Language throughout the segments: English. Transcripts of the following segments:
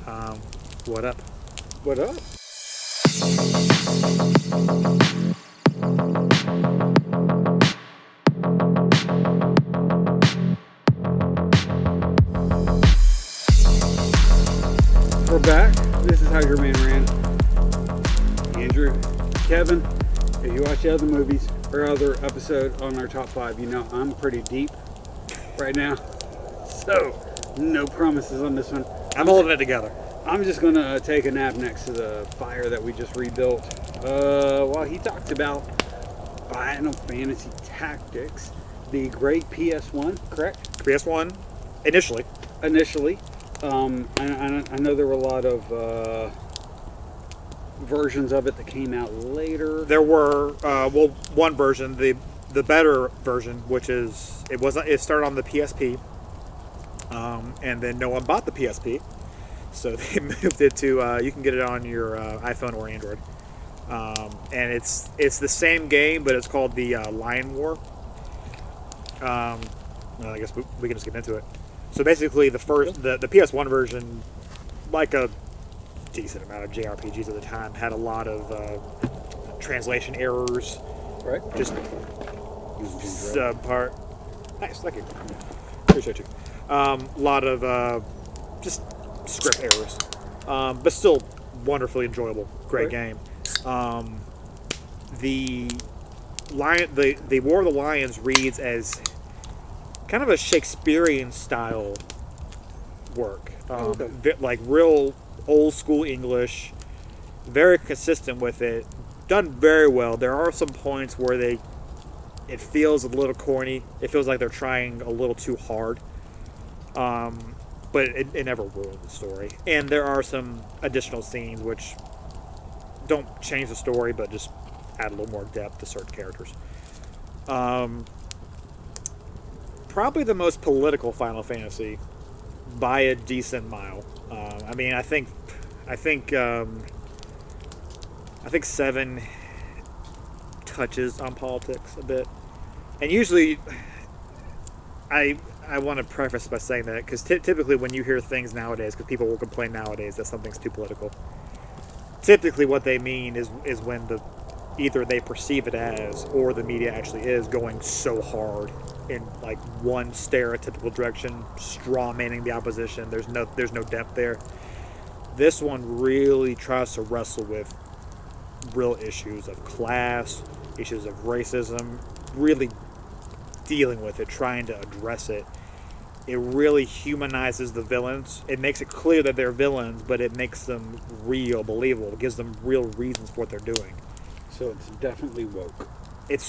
What up? What up? We're back. This is How Your Man Ran. Andrew, Kevin, if you watch the other movies or other episode on our top 5, you know I'm pretty deep right now. So, no promises on this one. I'm holding it together. I'm just going to take a nap next to the fire that we just rebuilt. While he talked about Final Fantasy Tactics, the great PS1, correct? PS1, initially. Initially. I know there were a lot of versions of it that came out later. There were, one version, the better version, which is, it started on the PSP, and then no one bought the PSP, so they moved it to, you can get it on your iPhone or Android. And it's the same game, but it's called the Lion War. Well, I guess we can just get into it. So basically, the PS1 version, like a decent amount of JRPGs at the time, had a lot of translation errors. Right. Just subpart. Nice, thank you. Appreciate you. A lot of just script errors, but still wonderfully enjoyable. Great game. The War of the Lions reads as kind of a Shakespearean style work, like real old school English, very consistent with it, done very well. There are some points where it feels a little corny. It feels like they're trying a little too hard, but it never ruins the story. And there are some additional scenes which don't change the story, but just add a little more depth to certain characters. Probably the most political Final Fantasy by a decent mile. I think 7 touches on politics a bit, and usually, I want to preface by saying that because typically when you hear things nowadays, because people will complain nowadays that something's too political. Typically, what they mean is when either they perceive it as, or the media actually is going so hard in like one stereotypical direction, straw-manning the opposition. There's no depth there. This one really tries to wrestle with real issues of class, issues of racism, really dealing with it, trying to address it. It really humanizes the villains. It makes it clear that they're villains, but it makes them real, believable. It gives them real reasons for what they're doing. So it's definitely woke. It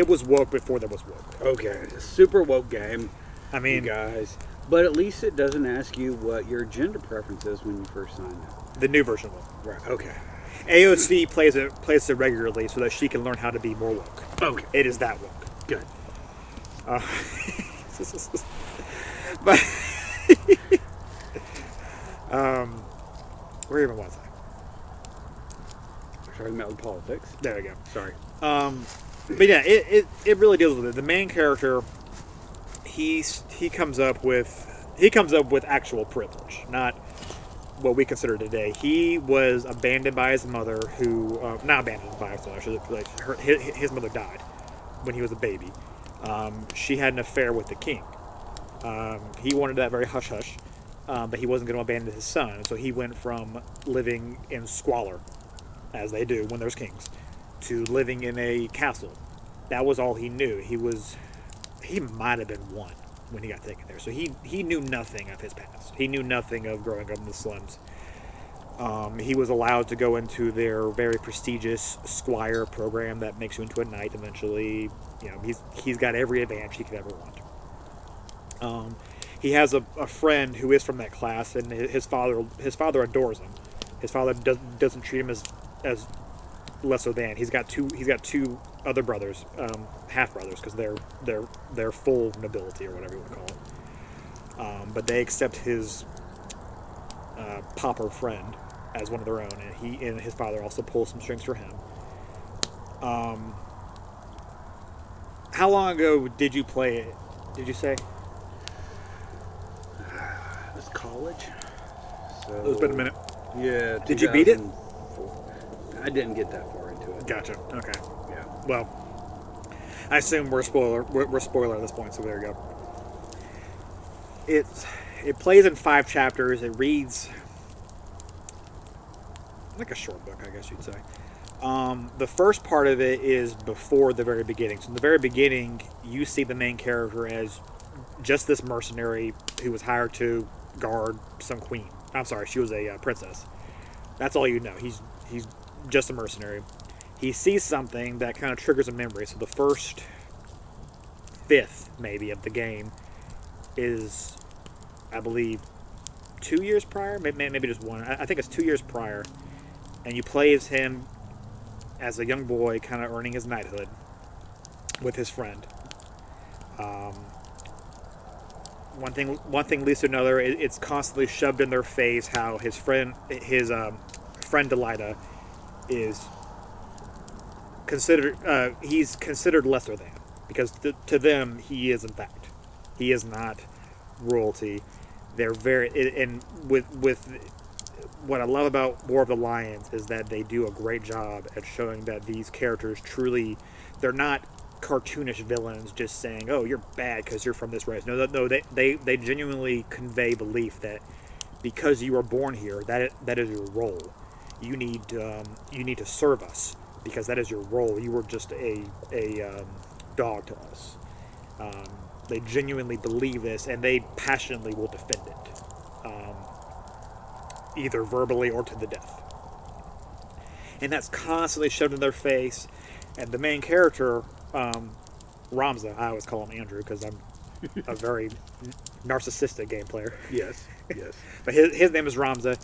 was woke before there was woke. Okay, super woke game. I mean, you guys. But at least it doesn't ask you what your gender preference is when you first sign up. The new version will. Right. Okay. AOC plays it regularly so that she can learn how to be more woke. Okay. It is that woke. Good. But where even was I? We're talking about politics. There we go. Sorry. But yeah, it really deals with it. The main character, he comes up with actual privilege, not what we consider today. He was abandoned by his mother, who not abandoned by his mother. His mother died when he was a baby. She had an affair with the king. He wanted that very hush hush, but he wasn't going to abandon his son. So he went from living in squalor, as they do when there's kings, to living in a castle. That was all he knew. He might have been 1 when he got taken there. So he knew nothing of his past. He knew nothing of growing up in the slums. He was allowed to go into their very prestigious Squire program that makes you into a knight eventually. He's got every advantage he could ever want. He has a friend who is from that class, and his father adores him. His father doesn't treat him as lesser than. He's got two other brothers, half brothers, because they're full nobility or whatever you want to call it. But they accept his pauper friend as one of their own, and he and his father also pull some strings for him. How long ago did you play it? Did you say? Let's call college. So It's been a minute. Yeah. Did you beat it? 2004. I didn't get that far into it. Gotcha. Okay. Yeah. Well, I assume we're spoiler. We're spoiler at this point, so there you go. It plays in 5 chapters. It reads like a short book, I guess you'd say. The first part of it is before the very beginning. So in the very beginning, you see the main character as just this mercenary who was hired to guard some queen. I'm sorry, she was a princess. That's all you know. He's just a mercenary. He sees something that kind of triggers a memory. So the first fifth, maybe, of the game is, I believe, 2 years prior. Maybe just one. I think it's 2 years prior. And you play as him as a young boy, kind of earning his knighthood with his friend. One thing leads to another. It's constantly shoved in their face how his friend Delita is considered. He's considered lesser than, because to them he is, in fact, he is not royalty. They're very, and with what I love about War of the Lions is that they do a great job at showing that these characters truly, they're not cartoonish villains just saying, "Oh, you're bad because you're from this race." No, they genuinely convey belief that because you were born here, that is your role. You need to serve us because that is your role. You were just a dog to us. They genuinely believe this, and they passionately will defend it. Either verbally or to the death. And that's constantly shoved in their face. And the main character, Ramza, I always call him Andrew because I'm a very narcissistic game player. Yes. But his name is Ramza.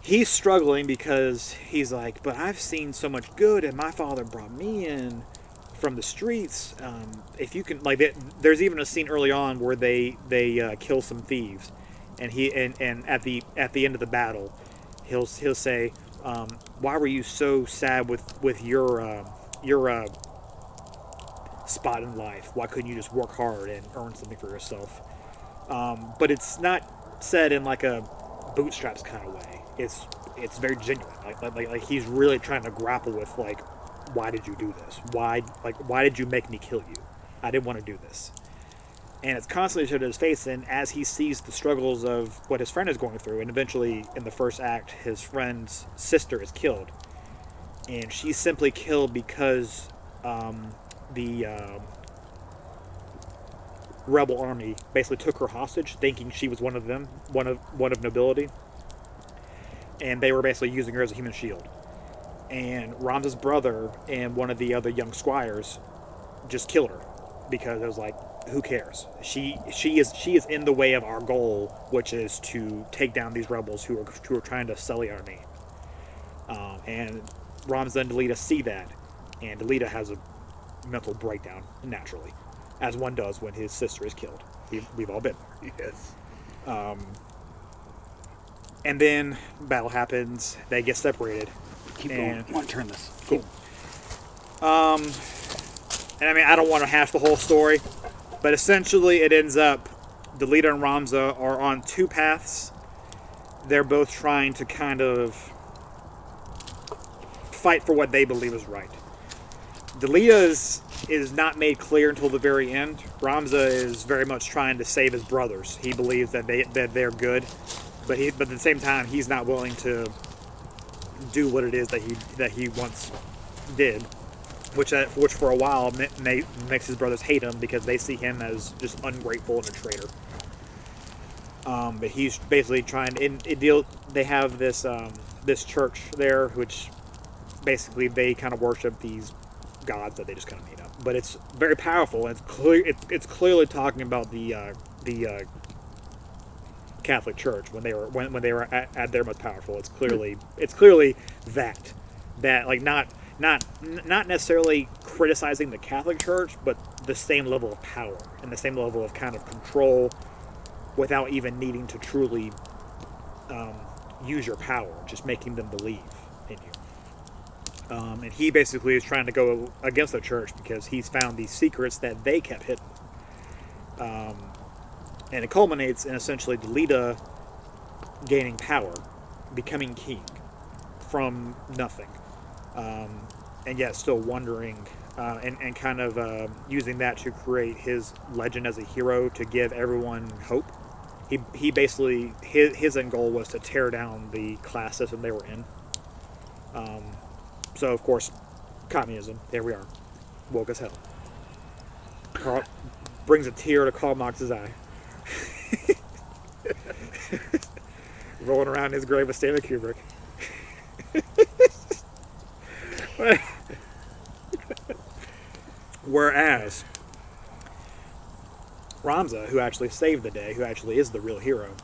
He's struggling because he's like, but I've seen so much good, and my father brought me in from the streets. If you can, like, there's even a scene early on where they kill some thieves. And at the end of the battle, he'll say, "Why were you so sad with your spot in life? Why couldn't you just work hard and earn something for yourself?" But it's not said in like a bootstraps kind of way. It's very genuine. Like he's really trying to grapple with, like, why did you do this? Why did you make me kill you? I didn't want to do this. And it's constantly showed in his face, and as he sees the struggles of what his friend is going through, and eventually in the first act, his friend's sister is killed. And she's simply killed because the rebel army basically took her hostage, thinking she was one of them, one of nobility. And they were basically using her as a human shield. And Ramza's brother and one of the other young squires just killed her because it was like, who cares? She is in the way of our goal, which is to take down these rebels who are trying to sully our name. And Ramza and Delita see that, and Delita has a mental breakdown naturally, as one does when his sister is killed. We've all been there. Yes. And then battle happens. They get separated. Keep going. I want to turn this. Cool. And I mean, I don't want to hash the whole story, but essentially it ends up Delita and Ramza are on two paths. They're both trying to kind of fight for what they believe is right. Delita is not made clear until the very end. Ramza is very much trying to save his brothers. He believes that they're good, but at the same time he's not willing to do what it is that he once did. Which for a while makes his brothers hate him because they see him as just ungrateful and a traitor. But he's basically trying. They have this church there, which basically they kind of worship these gods that they just kind of made up. But it's very powerful, and it's clearly talking about the Catholic Church when they were at their most powerful. It's clearly that like not necessarily criticizing the Catholic Church, but the same level of power and the same level of kind of control without even needing to truly use your power, just making them believe in you. And he basically is trying to go against the church because he's found these secrets that they kept hidden. And it culminates in essentially Delita gaining power, becoming king from nothing, and yet still wondering and kind of using that to create his legend as a hero to give everyone hope. He basically his end goal was to tear down the class system they were in. So of course, communism. There we are, woke as hell. Carl brings a tear to Karl Marx's eye. Rolling around in his grave with Stanley Kubrick. Whereas Ramza, who actually saved the day, who actually is the real hero,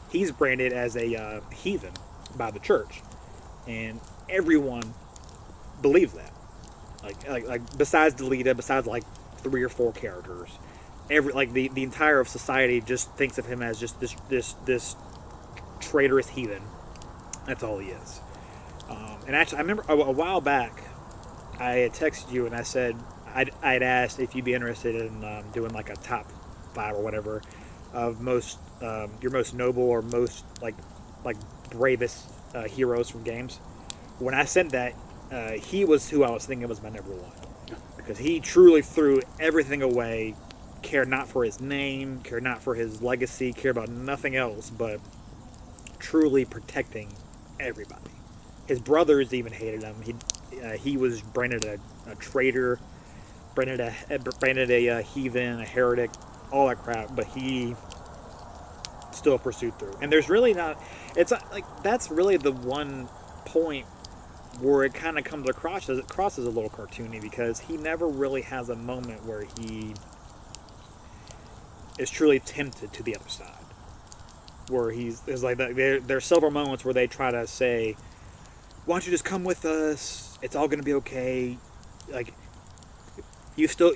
he's branded as a heathen by the church, and everyone believes that. Like besides Delita, besides like 3 or 4 characters, the entire of society just thinks of him as just this traitorous heathen. That's all he is. And actually, I remember a while back, I had texted you and I said I'd asked if you'd be interested in doing like a top 5 or whatever of your most noble or most like bravest heroes from games. When I sent that, he was who I was thinking was my number 1, because he truly threw everything away, cared not for his name, cared not for his legacy, cared about nothing else but truly protecting everybody. His brothers even hated him. He was branded a traitor, branded a heathen, a heretic, all that crap, but he still pursued through. And there's really not, it's like, that's really the one point where it kind of comes across as a little cartoony, because he never really has a moment where he is truly tempted to the other side. Where there's like there's several moments where they try to say, "Why don't you just come with us? It's all gonna be okay. Like, you still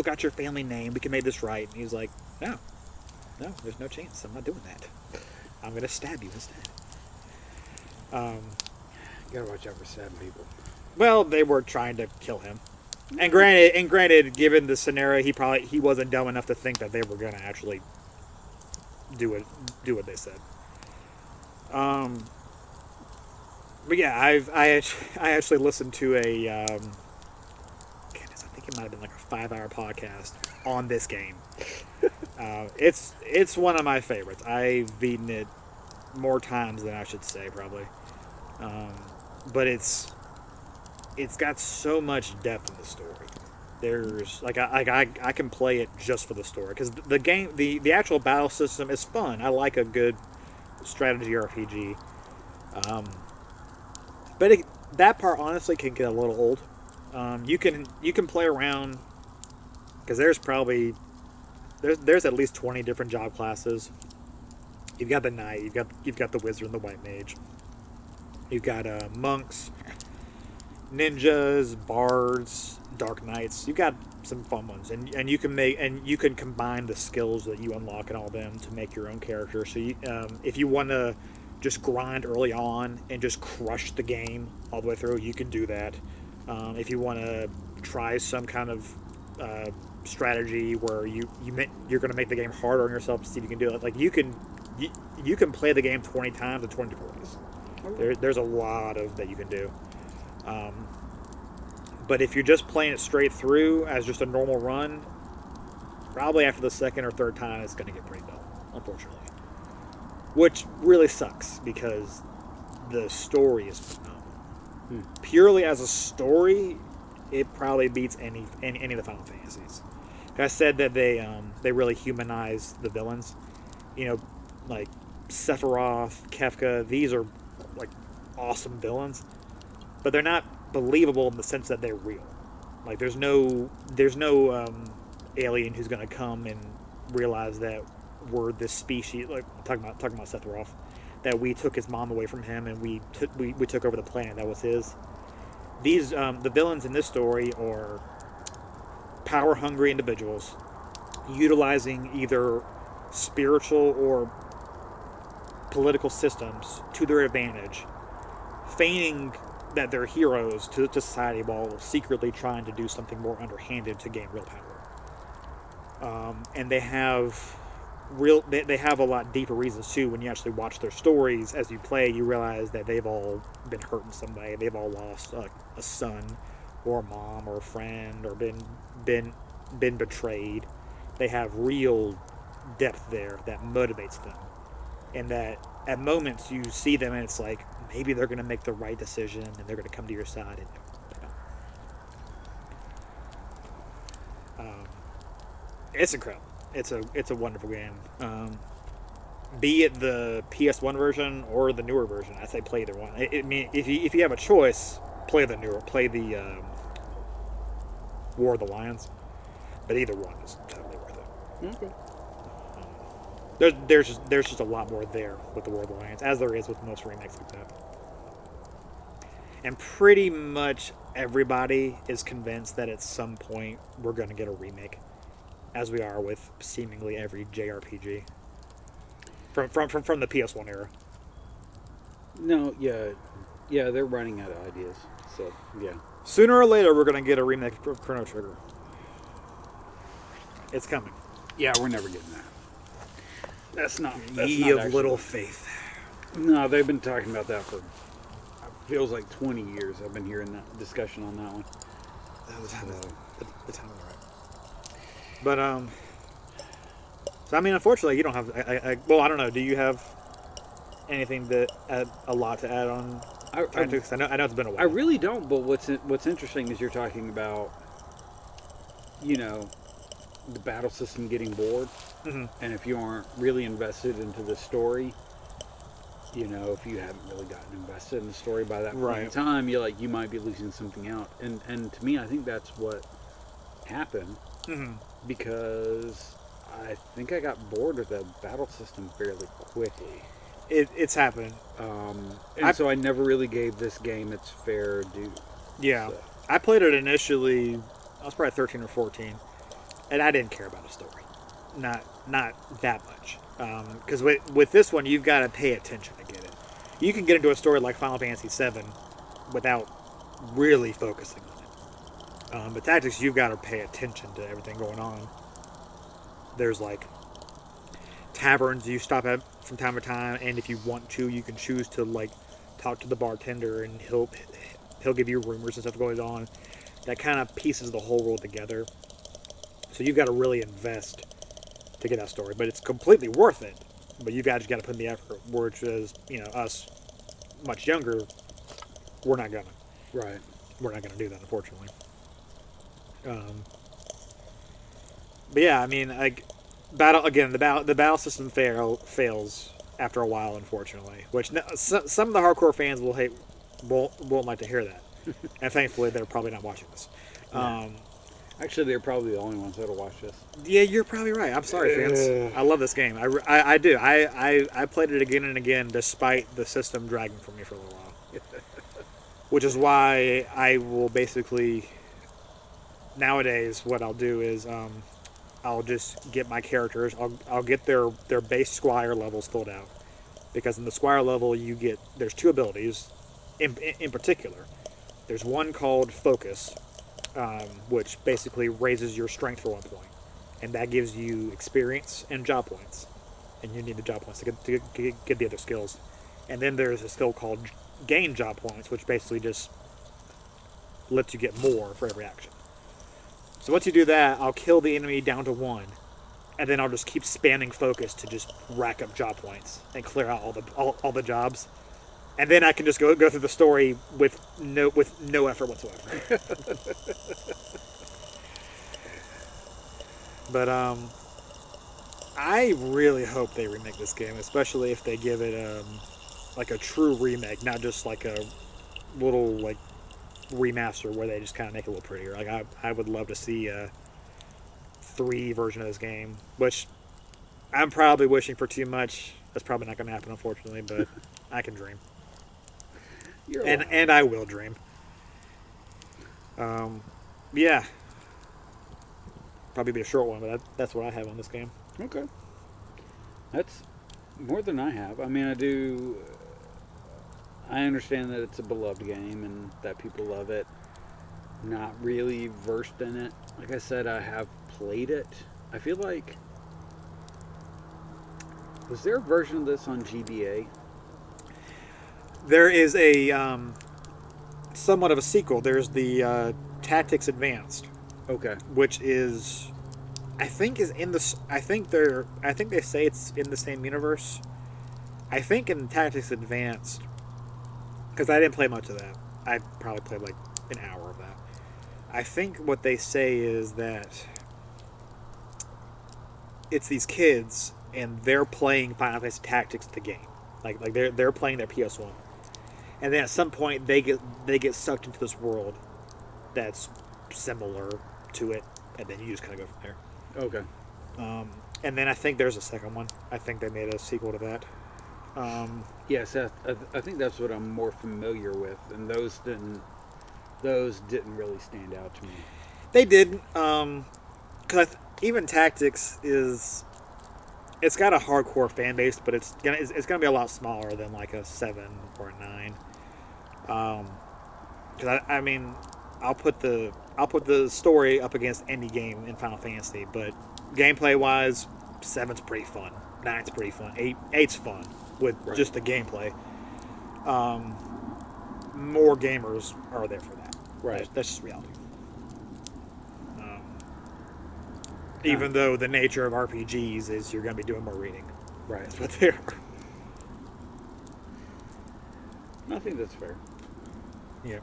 got your family name. We can make this right." And he's like, "No, there's no chance. I'm not doing that. I'm gonna stab you instead." You gotta watch out for stabbing people. Well, they were trying to kill him, and granted, given the scenario, he wasn't dumb enough to think that they were gonna actually do what they said. But yeah, I actually listened to a I think it might have been like a 5-hour podcast on this game. It's one of my favorites. I've beaten it more times than I should say, probably. But it's got so much depth in the story. There's I can play it just for the story, because the game, the actual battle system is fun. I like a good strategy RPG. But that part honestly can get a little old. You can play around, because there's at least 20 different job classes. You've got the knight, you've got the wizard and the white mage. You've got monks, ninjas, bards, dark knights. You've got some fun ones, and you can combine the skills that you unlock and all them to make your own character. So if you want to just grind early on and just crush the game all the way through, you can do that. If you want to try some kind of strategy where you're going to make the game harder on yourself to see if you can do it, like you can play the game 20 times in 20 different ways. There's a lot of that you can do. But if you're just playing it straight through as just a normal run, probably after the second or third time, it's going to get pretty dull, unfortunately. Which really sucks, because the story is phenomenal. Purely as a story, it probably beats any of the Final Fantasies. I said that they really humanize the villains. Like Sephiroth, Kefka, these are like awesome villains, but they're not believable in the sense that they're real. Like there's no alien who's going to come and realize that we're this species, like talking about Sephiroth, that we took his mom away from him and we took over the planet that was his. These the villains in this story are power hungry individuals utilizing either spiritual or political systems to their advantage, feigning that they're heroes to society while secretly trying to do something more underhanded to gain real power. And they have they have a lot deeper reasons too. When you actually watch their stories as you play, you realize that they've all been hurt in some way. They've all lost a son, or a mom, or a friend, or been betrayed. They have real depth there that motivates them, and that at moments you see them and it's like maybe they're going to make the right decision and they're going to come to your side. And, it's incredible. It's a wonderful game. Be it the PS1 version or the newer version, I say play either one. I mean, if you have a choice, play the War of the Lions, but either one is totally worth it. Okay. There's just a lot more there with the War of the Lions, as there is with most remakes like that. And pretty much everybody is convinced that at some point we're going to get a remake, as we are with seemingly every JRPG from the PS1 era. No, yeah, they're running out of ideas. So yeah, Sooner or later, we're going to get a remake of Chrono Trigger. It's coming. yeah, we're never getting that. That's not Ye of actually- little faith. No, they've been talking about that for feels like 20 years. I've been hearing that discussion on that one. The time is right. But so I mean, unfortunately, you don't have. Well, I don't know. Do you have anything to add? A lot to add on? I know it's been a while. I really don't. But what's interesting is you're talking about, the battle system getting bored, and if you aren't really invested into the story, if you haven't really gotten invested in the story by that point in time, you might be losing something out. And to me, I think that's what happened, because I think I got bored with the battle system fairly quickly. It's happened. So I never really gave this game its fair due. Yeah. So. I played it initially, I was probably 13 or 14, and I didn't care about the story. Not that much. Because with this one, you've got to pay attention to get it. You can get into a story like Final Fantasy VII without really focusing on it. But Tactics, you've got to pay attention to everything going on. There's like taverns you stop at from time to time, and if you want to, you can choose to like talk to the bartender, and he'll give you rumors and stuff going on. That kind of pieces the whole world together. So you've got to really invest to get that story, but it's completely worth it. But you guys got to put in the effort. Which is, us much younger, we're not gonna. Right. We're not gonna do that, unfortunately. But yeah, I mean, like the battle system fails after a while, unfortunately. Which some of the hardcore fans won't like to hear that, and thankfully they're probably not watching this. Actually, they're probably the only ones that'll watch this. Yeah, you're probably right. I'm sorry, fans. I love this game. I do. I played it again and again, despite the system dragging for me for a little while. Which is why I will basically nowadays what I'll do is I'll just get my characters. I'll get their base squire levels filled out, because in the squire level there's two abilities in particular. There's one called Focus, which basically raises your strength for 1 point, and that gives you experience and job points, and you need the job points to get the other skills. And then there's a skill called Gain Job Points, which basically just lets you get more for every action. So once you do that, I'll kill the enemy down to 1, and then I'll just keep spamming Focus to just rack up job points and clear out all the jobs. And then I can just go through the story with no effort whatsoever. But I really hope they remake this game, especially if they give it like a true remake, not just like a little like remaster where they just kind of make it a little prettier. Like I would love to see a 3 version of this game, which I'm probably wishing for too much. That's probably not going to happen, unfortunately, but I can dream. And I will dream. Yeah. Probably be a short one, but that's what I have on this game. Okay. That's more than I have. I mean, I understand that it's a beloved game and that people love it. Not really versed in it. Like I said, I have played it. I feel like Was there a version of this on GBA? There is a somewhat of a sequel. There's the Tactics Advanced, Okay. which is, I think, is in the. I think they say it's in the same universe. I think in Tactics Advanced, because I didn't play much of that. I probably played like an hour of that. I think what they say is that it's these kids and they're playing Final Fantasy Tactics, the game. Like they're playing their PS1, and then at some point they get sucked into this world that's similar to it, and then you just kind of go from there. Okay. And then I think there's a second one. I think they made a sequel to that. Yes, I think that's what I'm more familiar with, and those didn't really stand out to me. They did, because even Tactics it's got a hardcore fan base, but it's gonna be a lot smaller than like a 7 or a 9. Because I mean, I'll put the story up against any game in Final Fantasy, but gameplay wise, 7's pretty fun, 9's pretty fun, 8's fun with just the gameplay. More gamers are there for that. Right. That's just reality. Even though the nature of RPGs is you're going to be doing more reading. Right. That's what they are. I think that's fair. Yeah.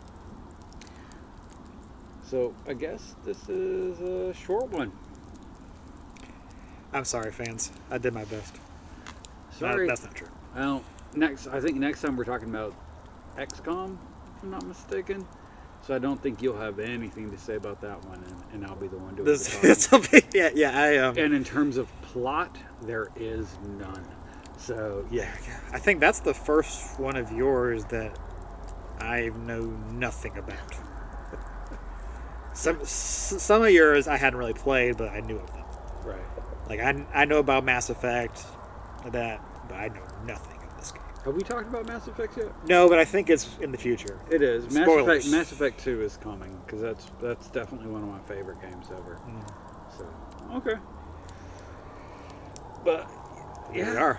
So I guess this is a short one. I'm sorry, fans. I did my best. Sorry. That's not true. Well, I think next time we're talking about XCOM, if I'm not mistaken. So I don't think you'll have anything to say about that one, and I'll be the one doing This will be, yeah. And in terms of plot, there is none. So Yeah, I think that's the first one of yours that I know nothing about. Some of yours I hadn't really played, but I knew of them. right. Like I know about Mass Effect, that, but I know nothing of this game. Have we talked about Mass Effect yet? No, but I think it's in the future. It is. Spoilers. Mass Effect 2 is coming, because that's definitely one of my favorite games ever. So okay. But Here we are.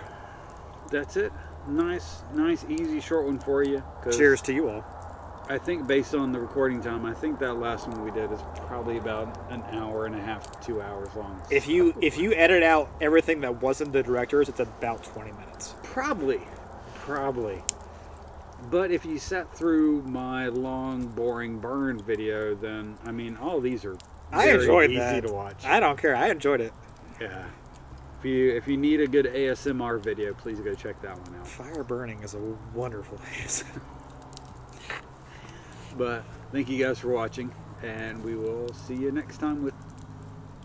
that's it. Nice, easy, short one for you. 'Cause Cheers to you all. I think based on the recording time, I think that last one we did is probably about an hour and a half to 2 hours long. If you edit out everything that wasn't the directors, it's about 20 minutes. Probably. But if you sat through my long, boring burn video, then I mean, all these are I very enjoyed easy that. to watch. I don't care. I enjoyed it. Yeah. If you need a good ASMR video, please go check that one out. Fire burning is a wonderful place. But thank you guys for watching, and we will see you next time with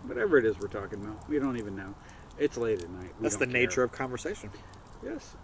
whatever it is we're talking about. We don't even know. It's late at night. That's the nature of conversation. Yes.